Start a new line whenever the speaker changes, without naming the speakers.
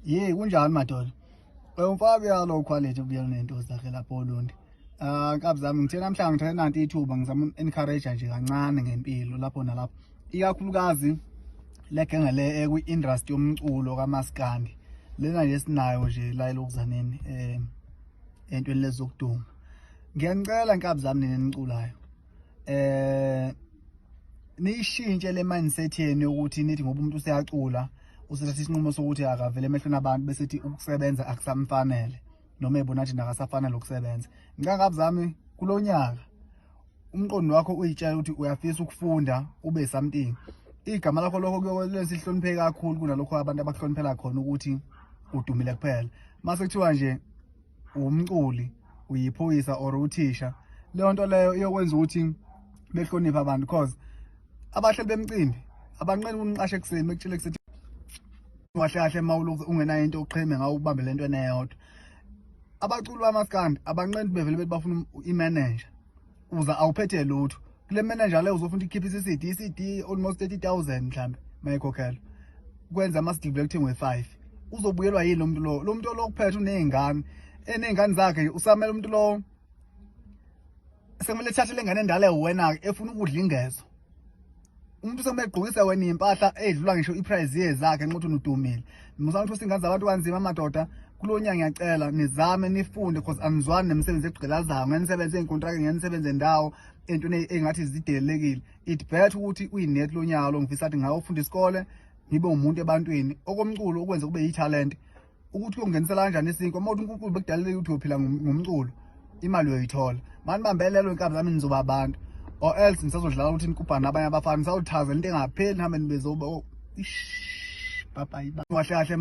Kunjani madoda? Umfaka yalo quality ubuyela nento zakhe lapho Olundi. Nkabi zami ngithe namhlanje ngithe nanti ithuba ngizama encourage nje kancane ngempilo lapho nalapho. Ikakhulukazi legenge le kwi-industry yomculo kaMaskandi. Lena nje sinayo nje la elokuzaneni entweni lezokuduma. Ngiyacela nkabi zami neniculayo. Nishintshe le mindset yenu ukuthi nithi ngoba umuntu useyacula usithatha isinqumo sokuthi akavele emehlweni abantu bese ethi ukusebenza akusamfanele noma ebona nje nakasafanele ukusebenza. Nkabi zami kulonyaka umqondo wakho uyitshela ukuthi uyafisa ukufunda ube something. Igama lakho lokho kuyokwenza sihlonipheke kakhulu kunalokho abantu abahloniphela khona ukuthi udumile kuphela. Mase kuthiwa nje umculi uyiphoyisa or uthisha, leyo nto leyo iyokwenza ukuthi behloniphe abantu because abahleli bemcimbi abanqeni uniqashe ekseni bekutshela kusethi kahle kahle mawulo ungenayo into oqheme ngawo ubambe lento eneyodwa. Abaculi bamaskandi abanqeni bevele bethi bafuna imanager uza awuphethe lutho kule manager leyo uzofuna ikhiphe i-CD almost 30,000 mhlambe mayikhokhela kwenza ama-CD kuthengwe 5 uzobuyelwa yini lo muntu lo kuphethe unezingane enezingane zakhe usamela umuntu lo sekumele thathe lengane endala wena ke efuna ukudla ingezo. Umuntu semegqokisa wena impahla edlula ngisho iprice yezakhe nqothi udumile. Musana ukuthi ingane zabantu kanzima amadoda kulonyaka ngiyacela nizame nifunde because anizwani nemisebenzi egqilazayo ngenisebenze ezikontrakt ngenisebenze endawo entweni engathi zidelelekile. It better ukuthi uyinet lonyaka lo ngifisa ukuthi ngawo ufunda isikole ngibe umuntu ebantwini okomculo ukwenza kube yitalent ukuthi ungenisela kanjani isinko mawuthi uNkulunkulu bekudalele ukuthi uyophila ngomculo imali uyoyithola. Manje bambelelo inkabi zami nizoba abantu or else nisazodlala ukuthi nikubhana nabanye abafana nisawuthaza into engapheli nihambe nibezoba bye bye kahle kahle